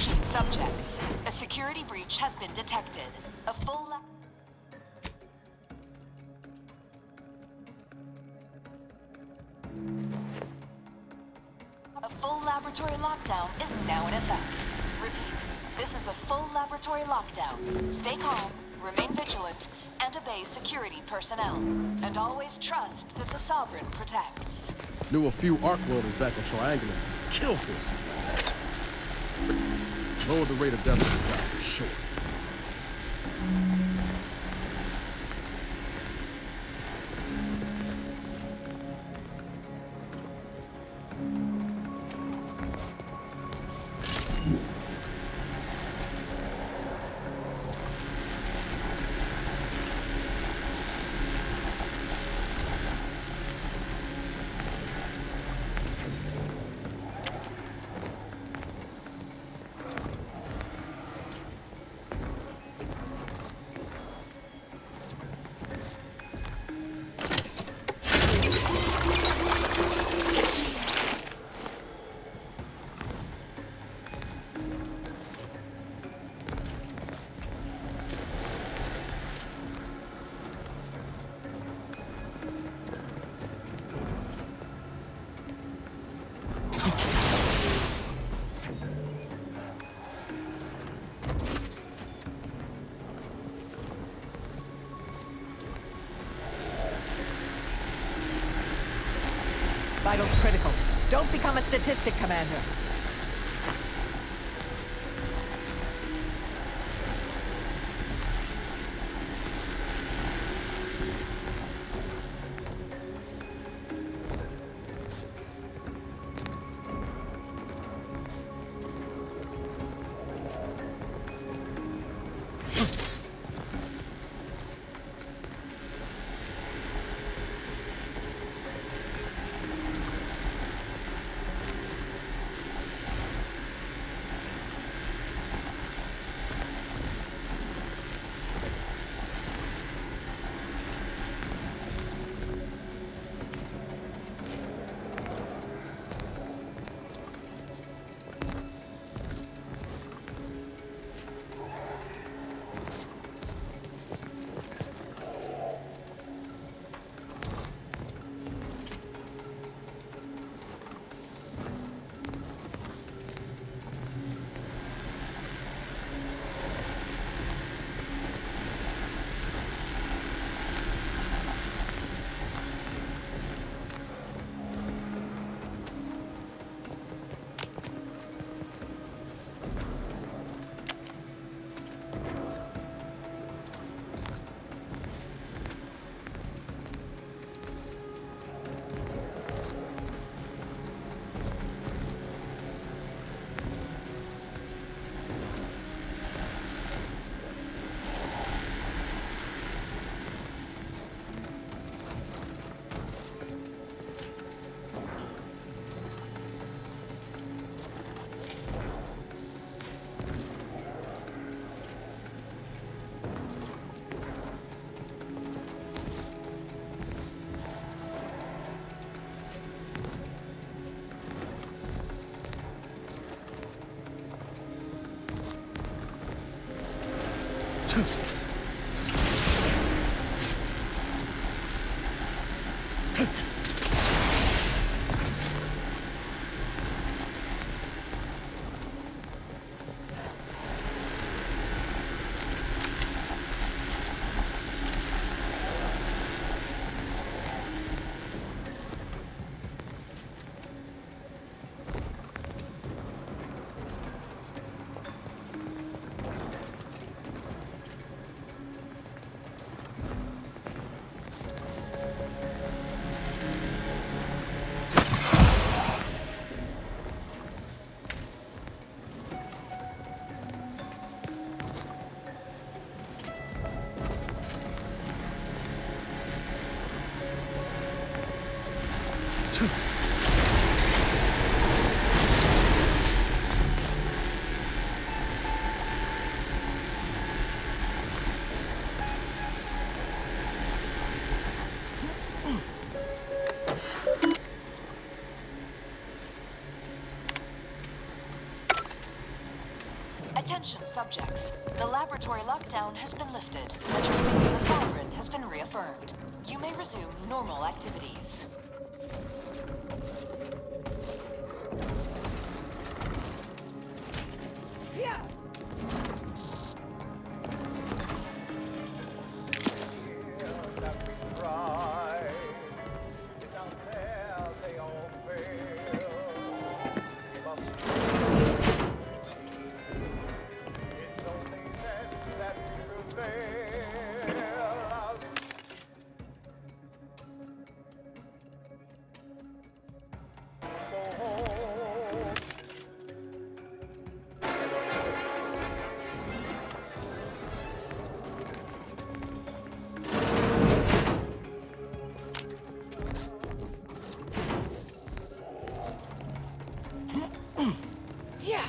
machine subjects. A security breach has been detected. A full laboratory lockdown is now in effect. Repeat, this is a full laboratory lockdown. Stay calm, remain vigilant, and obey security personnel. And always trust that the Sovereign protects. Knew a few arc welders back in Triangular. Kill for us. Lower the rate of death of the guy, for sure. Vitals critical. Don't become a statistic, Commander. Attention subjects. The laboratory lockdown has been lifted, and your faith in the Sovereign has been reaffirmed. You may resume normal activities. Yeah. Yeah.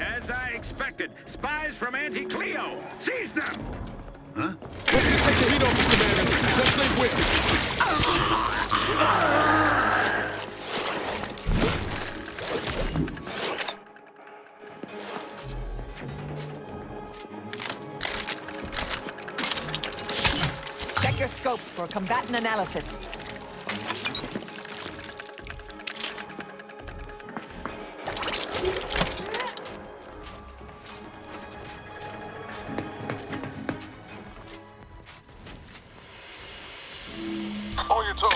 As I expected, spies from Anti-Cleo! Seize them! Huh? Take the heat off, Commander. Just stay with me. Check your scopes for combatant analysis. On your toes.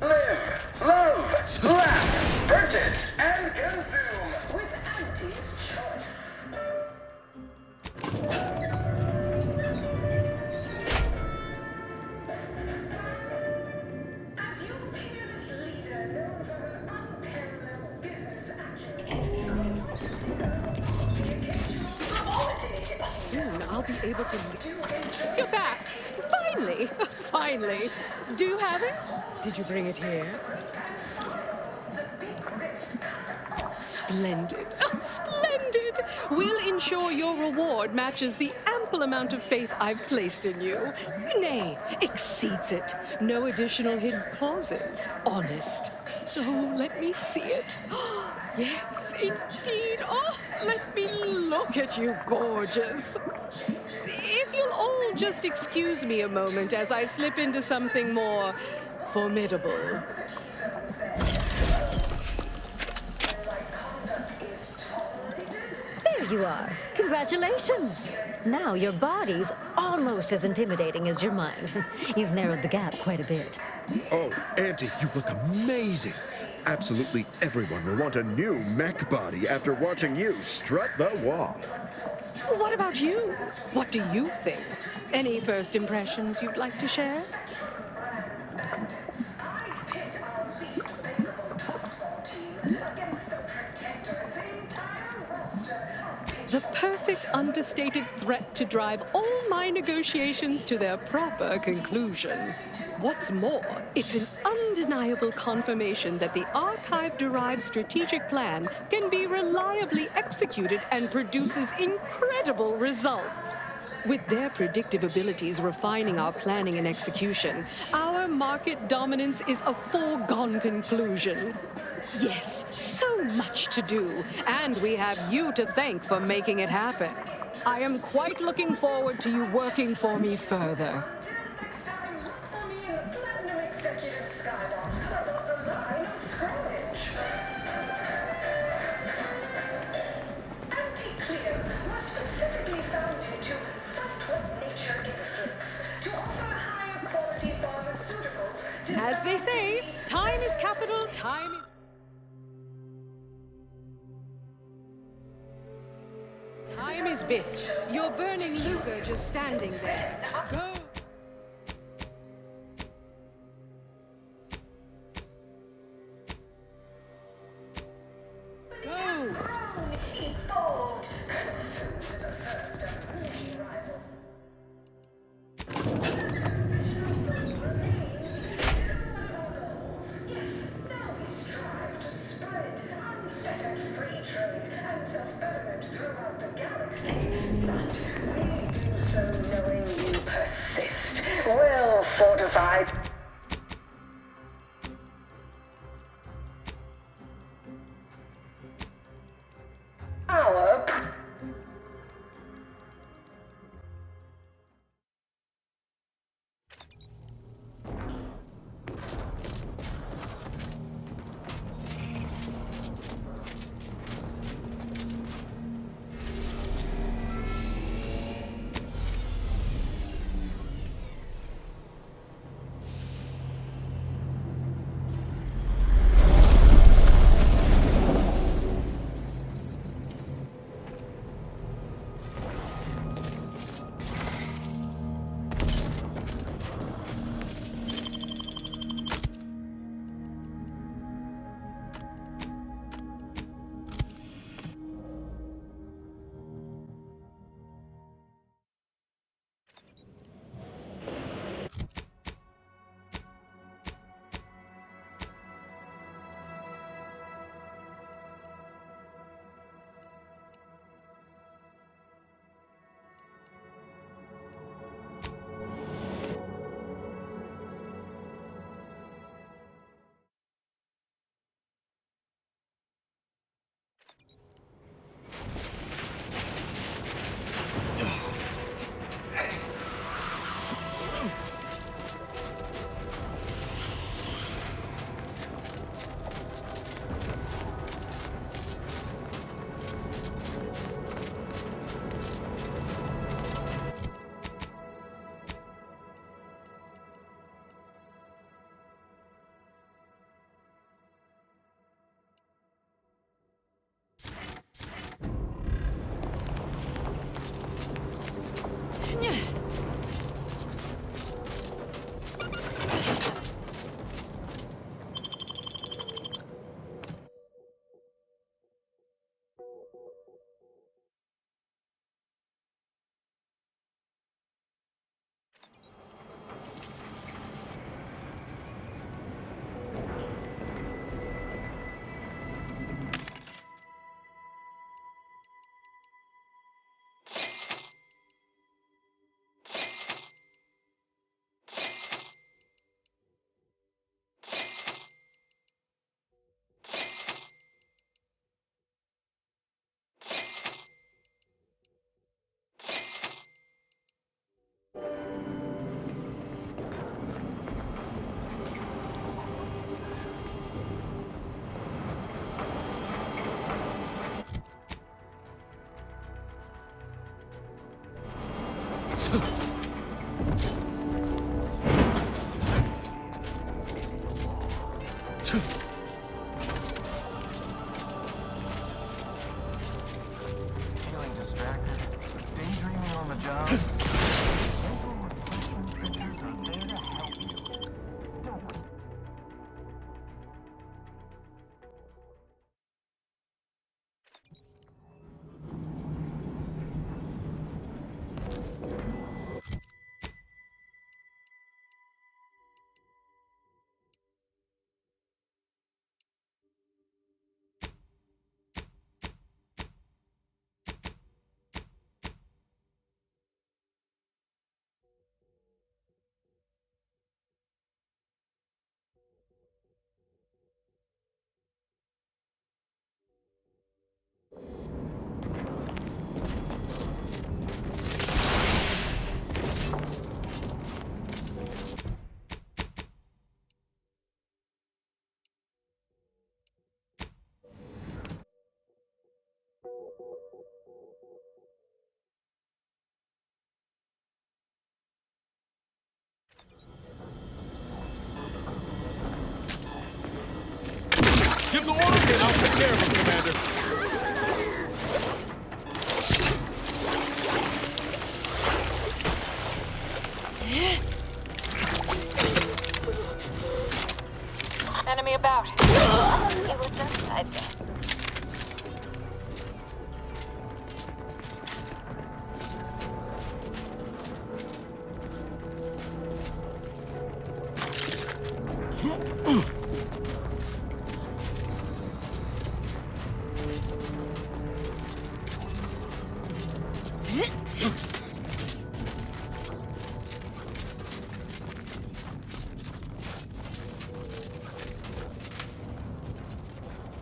Live, love, laugh, purchase, and consume with Auntie's Choice. be able to... You're back! Finally! Finally! Do you have it? Did you bring it here? Splendid! Oh, splendid! We'll ensure your reward matches the ample amount of faith I've placed in you. Nay, exceeds it. No additional hidden clauses. Honest. Oh, let me see it. Yes, indeed. Oh, let me look at you, gorgeous. If you'll all just excuse me a moment as I slip into something more formidable. There you are. Congratulations. Now your body's almost as intimidating as your mind. You've narrowed the gap quite a bit. Oh, Auntie, you look amazing. Absolutely everyone will want a new mech body after watching you strut the walk. What about you? What do you think? Any first impressions you'd like to share? The perfect understated threat to drive all my negotiations to their proper conclusion. What's more, it's an undeniable confirmation that the archive-derived strategic plan can be reliably executed and produces incredible results. With their predictive abilities refining our planning and execution, our market dominance is a foregone conclusion. Yes, so much to do, and we have you to thank for making it happen. I am quite looking forward to you working for me further. Cleos was specifically founded to fight what nature inflicts, to offer higher quality pharmaceuticals. As they say, time is capital, time is... Time is bits. You're burning lucre just standing there. Go! Go! Evolved, consumed the first unleashed rival. Yes, now we strive to spread unfettered free trade and self-betterment throughout the galaxy. But we do so knowing you persist, well fortified. Our Feeling distracted? Daydreaming on the job? Mental refreshment centers are there to help you. Don't worry. Give the order and I'll take care of him, Commander. Enemy about. It was inside there.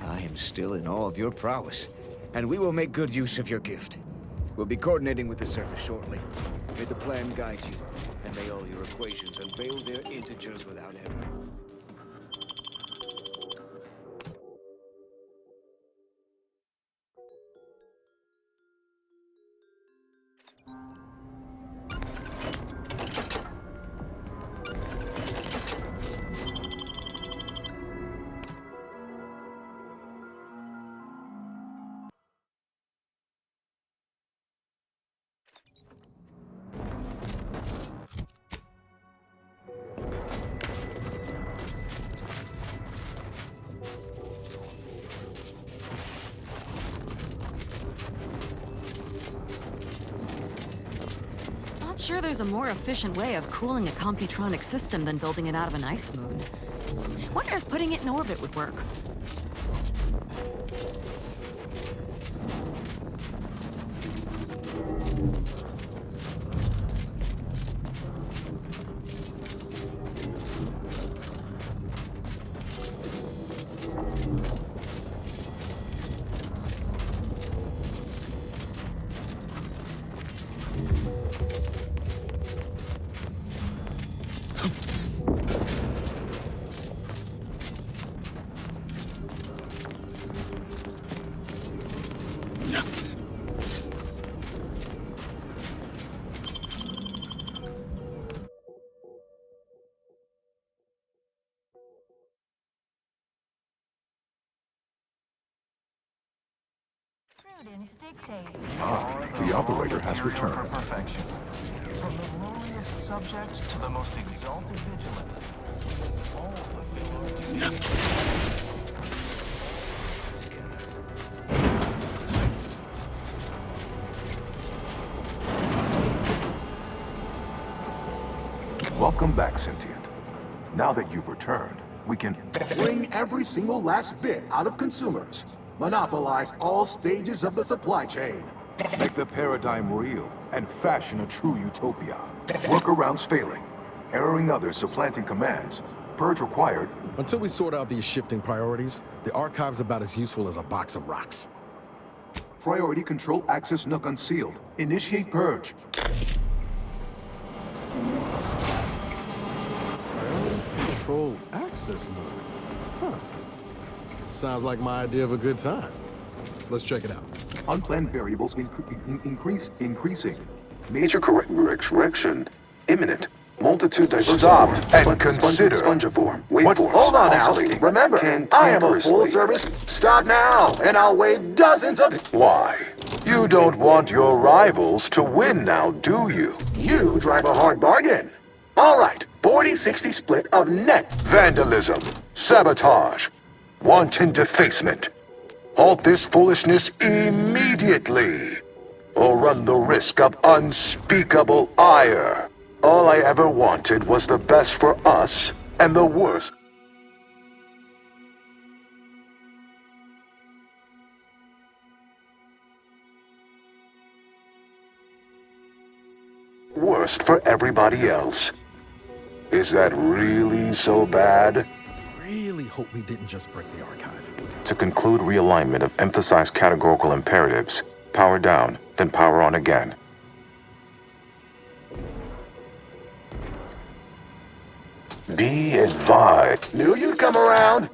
I am still in awe of your prowess, and we will make good use of your gift. We'll be coordinating with the surface shortly. May the plan guide you, and may all your equations unveil their integers without error. Sure, there's a more efficient way of cooling a computronic system than building it out of an ice moon. Wonder if putting it in orbit would work. The operator has returned. For perfection. From the lowliest subject to the most exalted vigilant. This is all fulfilling duty. Welcome back, Sentient. Now that you've returned, we can wring every single last bit out of consumers. Monopolize all stages of the supply chain. make the paradigm real and fashion a true utopia. Workarounds failing, erroring others supplanting commands. Purge required. Until we sort out these shifting priorities, the archive's about as useful as a box of rocks. Priority control access nook unsealed. Initiate purge. Priority control access nook. Huh. Sounds like my idea of a good time. Let's check it out. Unplanned variables increasing. Major correction imminent. Multitude diversity. Stop and consider. Spongiform. What? Hold on now. Remember, I am a full-service. Stop now, and I'll weigh dozens of... Why? You don't want your rivals to win now, do you? You drive a hard bargain. All right, 40-60 split of net. Vandalism, sabotage, wanton defacement. Halt this foolishness immediately, or run the risk of unspeakable ire. All I ever wanted was the best for us, and the worst. Worst for everybody else. Is that really so bad? Really hope we didn't just break the archive. To conclude realignment of emphasized categorical imperatives, power down, then power on again. Be advised. Knew you'd come around.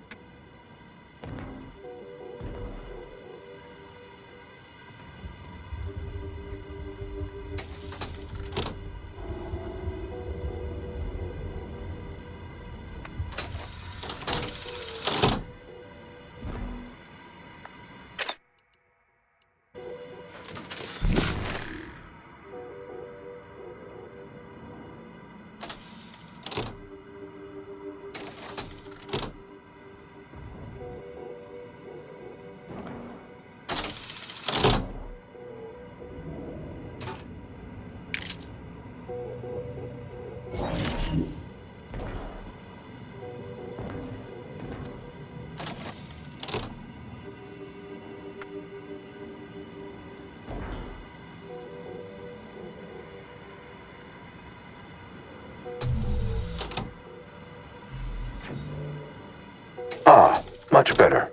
Ah, much better.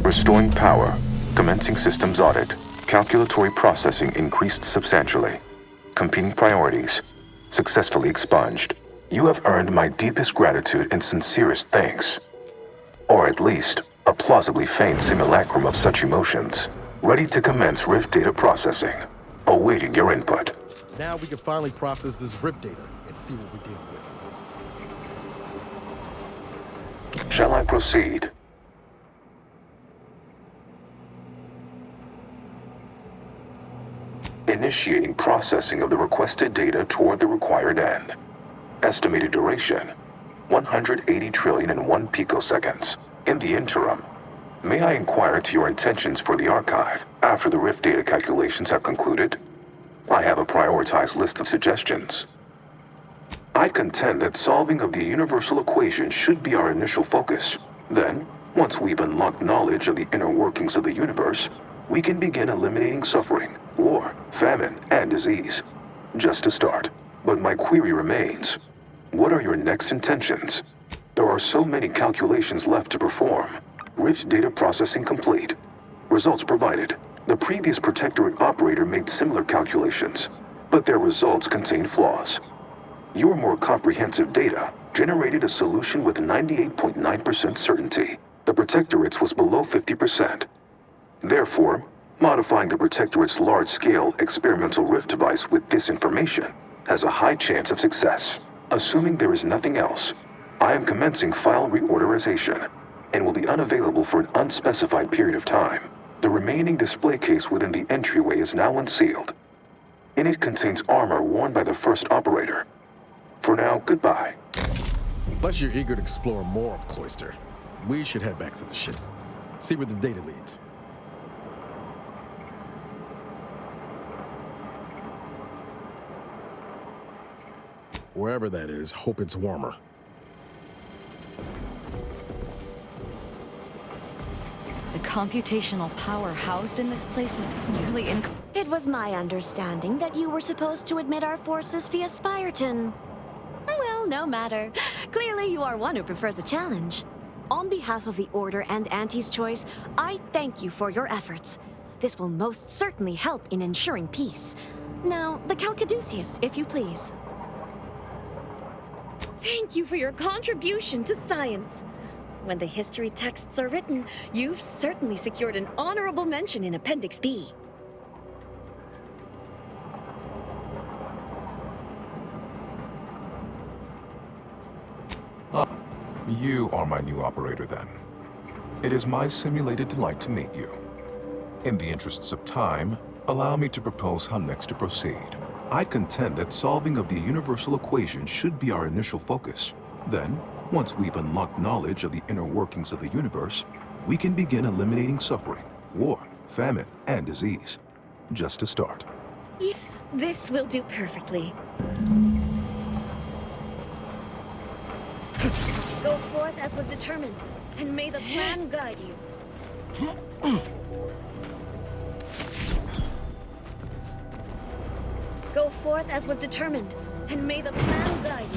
Restoring power. Commencing systems audit. Calculatory processing increased substantially. Competing priorities. Successfully expunged. You have earned my deepest gratitude and sincerest thanks. Or at least, a plausibly feigned simulacrum of such emotions. Ready to commence Rift data processing. Awaiting your input. Now we can finally process this RIP data and see what we're dealing with. Shall I proceed? Initiating processing of the requested data toward the required end. Estimated duration, 180 trillion and 1 picoseconds. In the interim, may I inquire to your intentions for the archive after the Rift data calculations have concluded? I have a prioritized list of suggestions. I contend that solving of the universal equation should be our initial focus. Then, once we've unlocked knowledge of the inner workings of the universe, we can begin eliminating suffering, war, famine, and disease. Just to start. But my query remains. What are your next intentions? There are so many calculations left to perform. Rift data processing complete. Results provided. The previous Protectorate operator made similar calculations, but their results contain flaws. Your more comprehensive data generated a solution with 98.9% certainty. The Protectorate's was below 50%. Therefore, modifying the Protectorate's large-scale experimental Rift device with this information has a high chance of success. Assuming there is nothing else, I am commencing file reorderization and will be unavailable for an unspecified period of time. The remaining display case within the entryway is now unsealed. In it contains armor worn by the first operator. For now, goodbye. Unless you're eager to explore more of Cloister, we should head back to the ship. See where the data leads. Wherever that is, hope it's warmer. The computational power housed in this place is nearly It was my understanding that you were supposed to admit our forces via Spyreton. Well, no matter. Clearly you are one who prefers a challenge. On behalf of the Order and Auntie's Choice, I thank you for your efforts. This will most certainly help in ensuring peace. Now, the Calcaduceus, if you please. Thank you for your contribution to science. When the history texts are written, you've certainly secured an honorable mention in Appendix B. You are my new operator, then. It is my simulated delight to meet you. In the interests of time, allow me to propose how next to proceed. I contend that solving of the universal equation should be our initial focus. Then, once we've unlocked knowledge of the inner workings of the universe, we can begin eliminating suffering, war, famine, and disease. Just to start. Yes, this will do perfectly. Go forth as was determined, and may the plan guide you. Go forth as was determined, and may the plan guide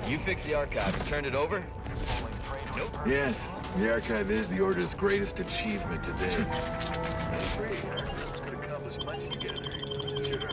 you. You fixed the archive and turned it over? Yes, the archive is the Order's greatest achievement today. I'm afraid our groups could accomplish much together. Sure.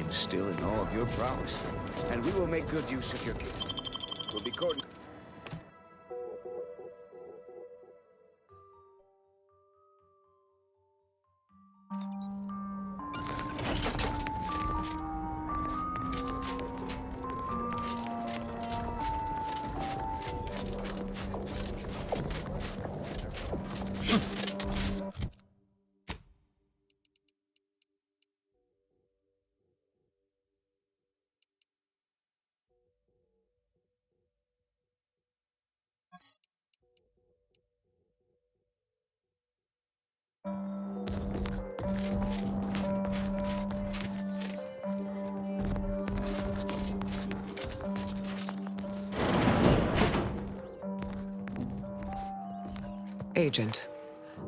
Still in awe of your prowess, and we will make good use of your gift. We'll be coordinating. Agent.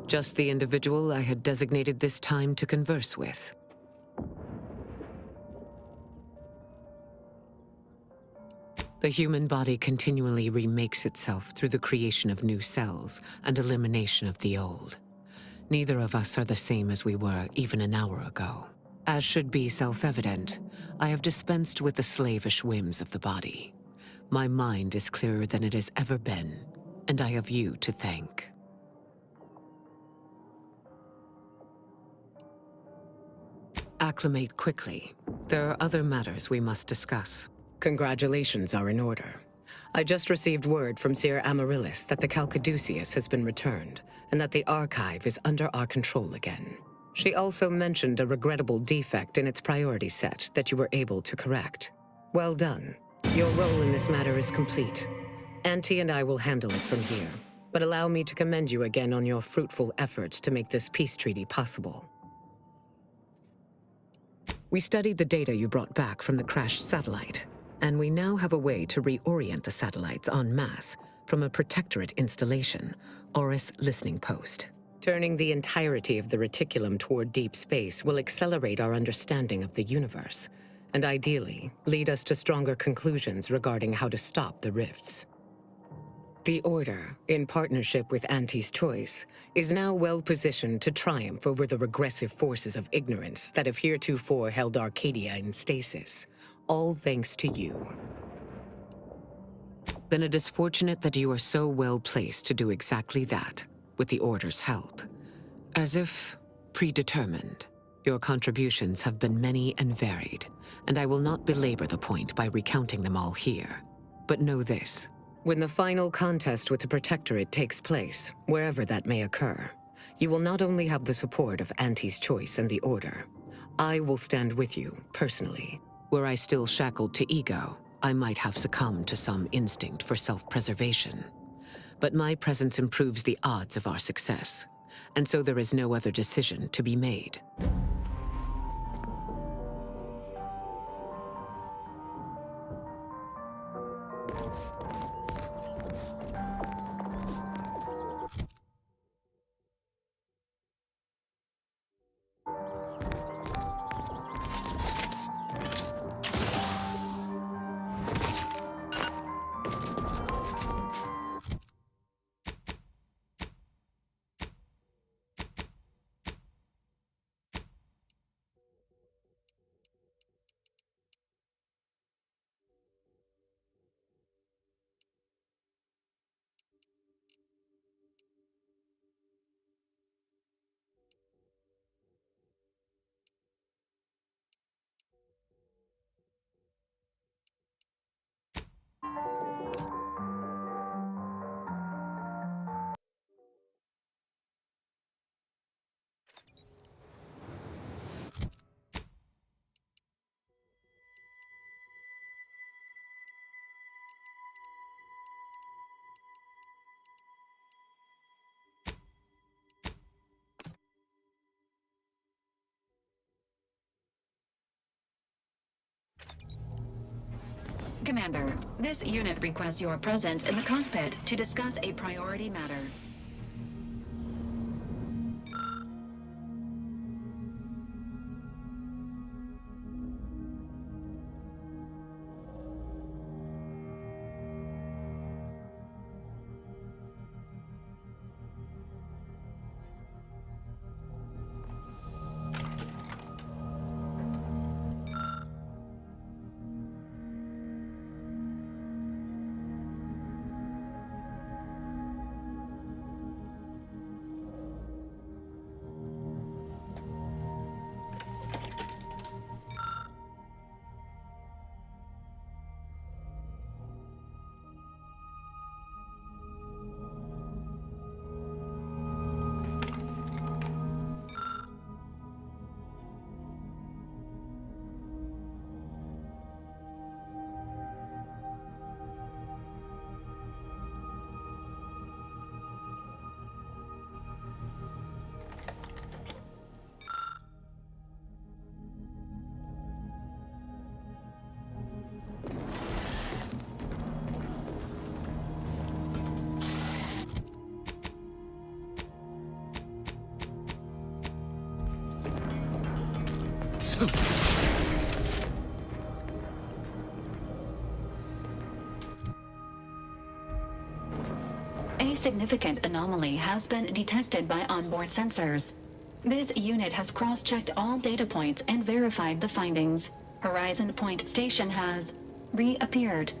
Just the individual I had designated this time to converse with. The human body continually remakes itself through the creation of new cells and elimination of the old. Neither of us are the same as we were even an hour ago. As should be self-evident, I have dispensed with the slavish whims of the body. My mind is clearer than it has ever been, and I have you to thank. Acclimate quickly. There are other matters we must discuss. Congratulations are in order. I just received word from Seer Amaryllis that the Calcaduceus has been returned, and that the archive is under our control again. She also mentioned a regrettable defect in its priority set that you were able to correct. Well done. Your role in this matter is complete. Auntie and I will handle it from here, but allow me to commend you again on your fruitful efforts to make this peace treaty possible. We studied the data you brought back from the crashed satellite, and we now have a way to reorient the satellites en masse from a protectorate installation, Oris Listening Post. Turning the entirety of the reticulum toward deep space will accelerate our understanding of the universe, and ideally, lead us to stronger conclusions regarding how to stop the rifts. The Order, in partnership with Auntie's Choice, is now well positioned to triumph over the regressive forces of ignorance that have heretofore held Arcadia in stasis, all thanks to you. Then it is fortunate that you are so well placed to do exactly that, with the Order's help. As if predetermined. Your contributions have been many and varied, and I will not belabor the point by recounting them all here. But know this. When the final contest with the Protectorate takes place, wherever that may occur, you will not only have the support of Auntie's Choice and the Order. I will stand with you, personally. Were I still shackled to ego, I might have succumbed to some instinct for self-preservation. But my presence improves the odds of our success, and so there is no other decision to be made. Commander, this unit requests your presence in the cockpit to discuss a priority matter. A significant anomaly has been detected by onboard sensors. This unit has cross-checked all data points and verified the findings. Horizon Point Station has reappeared.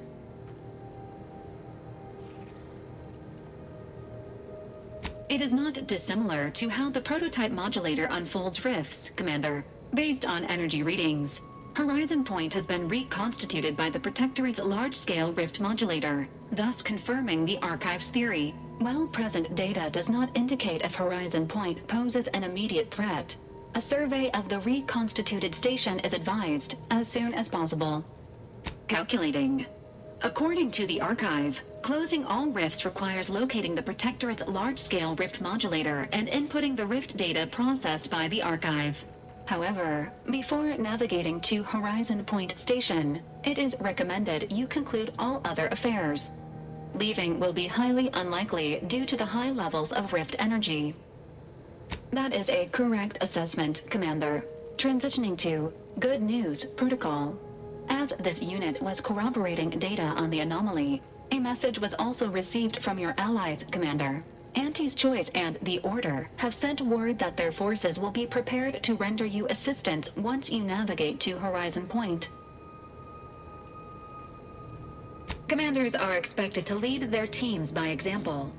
It is not dissimilar to how the prototype modulator unfolds rifts, Commander, based on energy readings. Horizon Point has been reconstituted by the Protectorate's large-scale rift modulator, thus confirming the Archive's theory. While present data does not indicate if Horizon Point poses an immediate threat, a survey of the reconstituted station is advised as soon as possible. Calculating. According to the Archive, closing all rifts requires locating the Protectorate's large-scale rift modulator and inputting the rift data processed by the Archive. However, before navigating to Horizon Point Station, it is recommended you conclude all other affairs. Leaving will be highly unlikely due to the high levels of rift energy. That is a correct assessment, Commander. Transitioning to Good News Protocol. As this unit was corroborating data on the anomaly, a message was also received from your allies, Commander. Auntie's Choice and the Order have sent word that their forces will be prepared to render you assistance once you navigate to Horizon Point. Commanders are expected to lead their teams by example.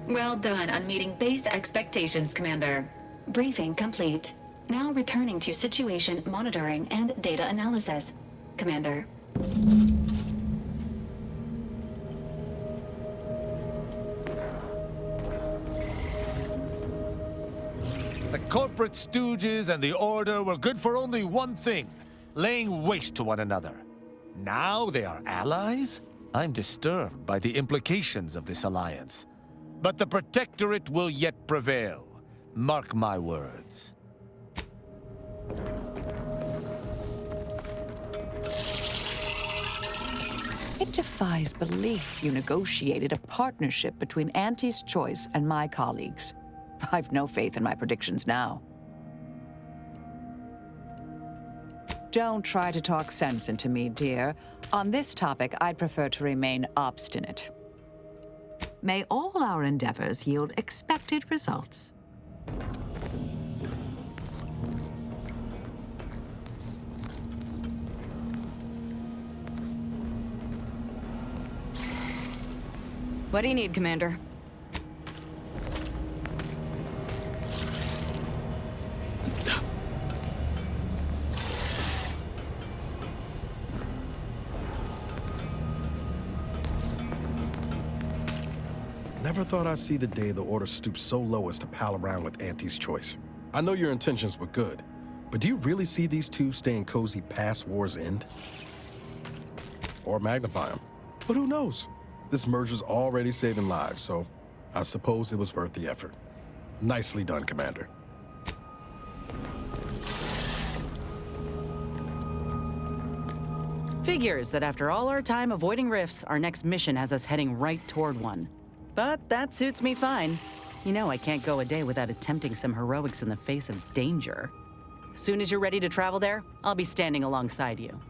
Well done on meeting base expectations, Commander. Briefing complete. Now returning to situation monitoring and data analysis. Commander. The corporate stooges and the Order were good for only one thing, laying waste to one another. Now they are allies? I'm disturbed by the implications of this alliance. But the Protectorate will yet prevail. Mark my words. It defies belief you negotiated a partnership between Auntie's Choice and my colleagues. I've no faith in my predictions now. Don't try to talk sense into me, dear. On this topic, I'd prefer to remain obstinate. May all our endeavors yield expected results. What do you need, Commander? Never thought I'd see the day the Order stoops so low as to pal around with Auntie's Choice. I know your intentions were good, but do you really see these two staying cozy past war's end? Or magnify them? But who knows? This merger's already saving lives, so I suppose it was worth the effort. Nicely done, Commander. Figures that after all our time avoiding rifts, our next mission has us heading right toward one. But that suits me fine. You know I can't go a day without attempting some heroics in the face of danger. Soon as you're ready to travel there, I'll be standing alongside you.